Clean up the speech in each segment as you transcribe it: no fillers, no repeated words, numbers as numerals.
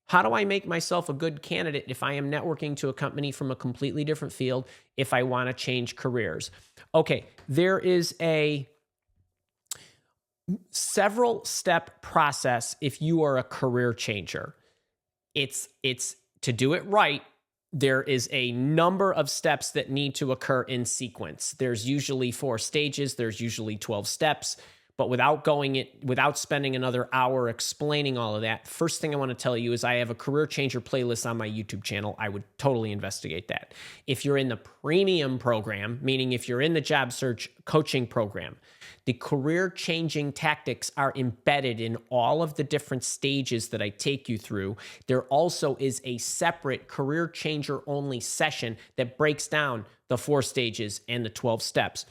How do I make myself a good candidate if I am networking to a company from a completely different field if I want to change careers? Okay, there is a several step process if you are a career changer. It's to do it right. There is a number of steps that need to occur in sequence. There's usually 4 stages, there's usually 12 steps, but without spending another hour explaining all of that, first thing I want to tell you is I have a career changer playlist on my YouTube channel. I would totally investigate that. If you're in the premium program, meaning if you're in the job search coaching program, the career changing tactics are embedded in all of the different stages that I take you through. There also is a separate career changer only session that breaks down the 4 stages and the 12 steps.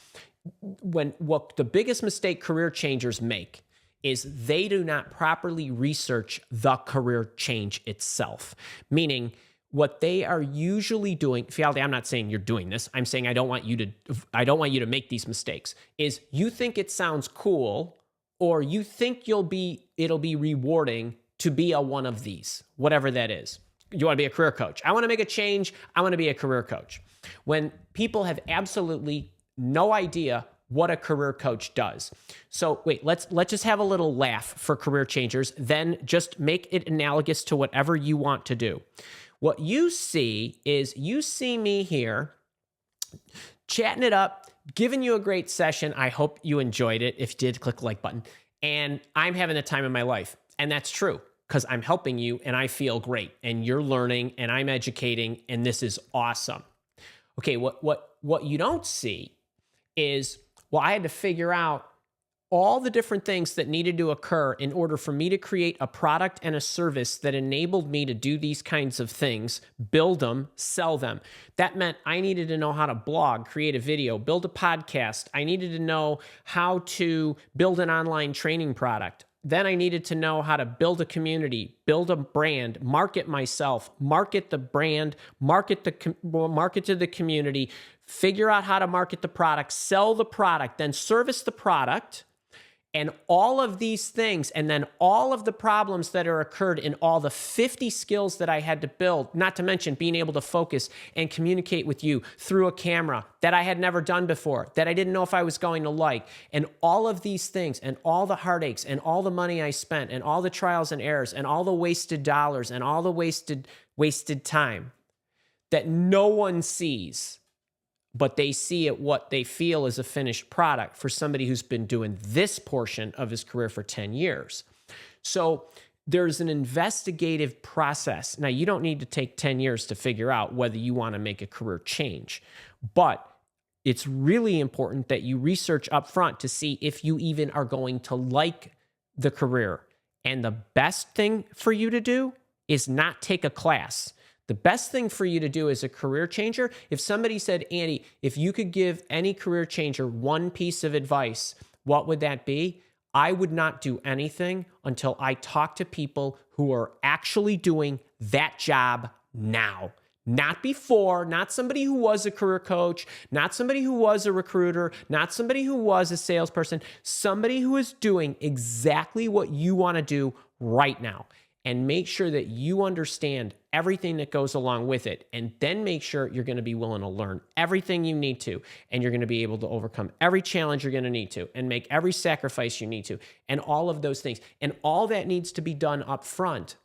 What the biggest mistake career changers make is they do not properly research the career change itself. Meaning, what they are usually doing, Fialdi, I'm not saying you're doing this. I'm saying I don't want you to make these mistakes. Is you think it sounds cool, or you think it'll be rewarding to be a one of these, whatever that is. You want to be a career coach. I want to make a change. I want to be a career coach. When people have absolutely no idea what a career coach does. So wait, let's just have a little laugh for career changers, then just make it analogous to whatever you want to do. What you see is me here chatting it up, giving you a great session. I hope you enjoyed it. If you did, click the like button. And I'm having the time of my life. And that's true because I'm helping you and I feel great. And you're learning and I'm educating and this is awesome. Okay, what you don't see is, well, I had to figure out all the different things that needed to occur in order for me to create a product and a service that enabled me to do these kinds of things, build them, sell them. That meant I needed to know how to blog, create a video, build a podcast. I needed to know how to build an online training product. Then I needed to know how to build a community, build a brand, market myself, market the brand, market to the community, figure out how to market the product, sell the product, then service the product. And all of these things, and then all of the problems that are occurred in all the 50 skills that I had to build, not to mention being able to focus and communicate with you through a camera that I had never done before, that I didn't know if I was going to like, and all of these things, and all the heartaches, and all the money I spent, and all the trials and errors, and all the wasted dollars, and all the wasted time that no one sees. But they see it what they feel is a finished product for somebody who's been doing this portion of his career for 10 years. So there's an investigative process. Now, you don't need to take 10 years to figure out whether you want to make a career change, but it's really important that you research up front to see if you even are going to like the career. And the best thing for you to do is not take a class. The best thing for you to do as a career changer, if somebody said, Andy, if you could give any career changer one piece of advice, what would that be? I would not do anything until I talk to people who are actually doing that job now. Not before, not somebody who was a career coach, not somebody who was a recruiter, not somebody who was a salesperson, somebody who is doing exactly what you want to do right now. And make sure that you understand everything that goes along with it. And then make sure you're going to be willing to learn everything you need to. And you're going to be able to overcome every challenge you're going to need to. And make every sacrifice you need to. And all of those things. And all that needs to be done up front.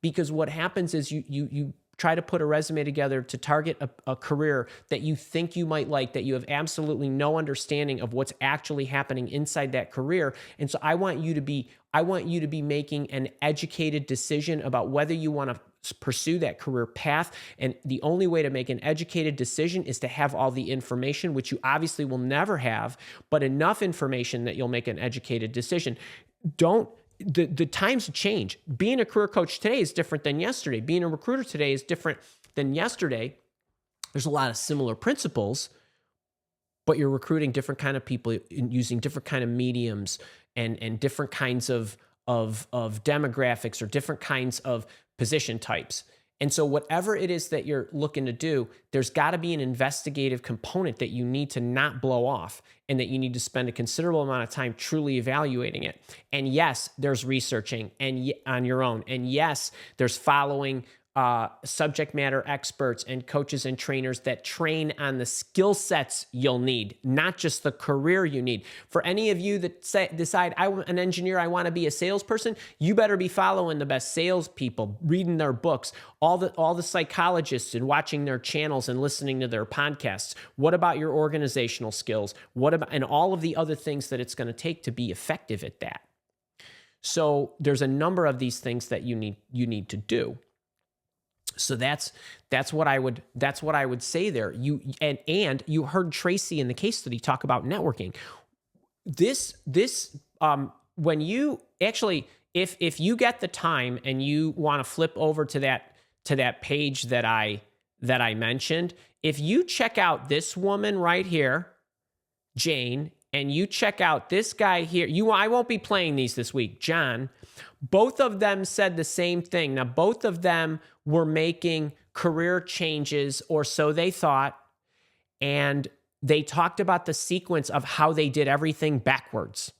Because what happens is you try to put a resume together to target a career that you think you might like, that you have absolutely no understanding of what's actually happening inside that career. And so I want you to be making an educated decision about whether you want to pursue that career path. And the only way to make an educated decision is to have all the information, which you obviously will never have, but enough information that you'll make an educated decision. The times change. Being a career coach today is different than yesterday. Being a recruiter today is different than yesterday. There's a lot of similar principles, but you're recruiting different kind of people using different kind of mediums and different kinds of demographics or different kinds of position types. And so whatever it is that you're looking to do, there's got to be an investigative component that you need to not blow off and that you need to spend a considerable amount of time truly evaluating it. And yes, there's researching and on your own. And yes, there's following subject matter experts and coaches and trainers that train on the skill sets you'll need, not just the career you need. For any of you that decide, I'm an engineer, I want to be a salesperson, you better be following the best salespeople, reading their books, all the psychologists and watching their channels and listening to their podcasts. What about your organizational skills? What about, and all of the other things that it's going to take to be effective at that? So there's a number of these things that you need to do. So that's what I would say there. And you heard Tracy in the case study talk about networking. When you actually, if you get the time and you want to flip over to that page that I mentioned, if you check out this woman right here, Jane, and you check out this guy here, I won't be playing these this week, John. Both of them said the same thing. Now, both of them were making career changes, or so they thought, and they talked about the sequence of how they did everything backwards.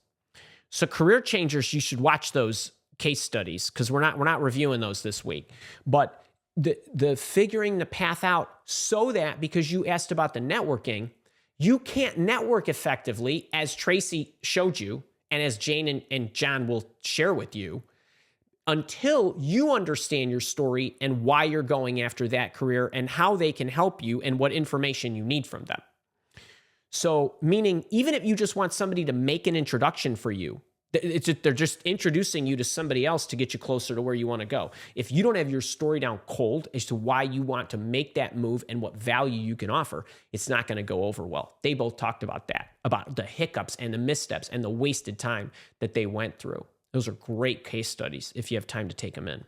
So career changers, you should watch those case studies because we're not reviewing those this week. But the figuring the path out so that, because you asked about the networking, you can't network effectively, as Tracy showed you, and as Jane and John will share with you, until you understand your story and why you're going after that career and how they can help you and what information you need from them. So, meaning, even if you just want somebody to make an introduction for you, they're just introducing you to somebody else to get you closer to where you want to go. If you don't have your story down cold as to why you want to make that move and what value you can offer, it's not going to go over well. They both talked about that, about the hiccups and the missteps and the wasted time that they went through. Those are great case studies if you have time to take them in.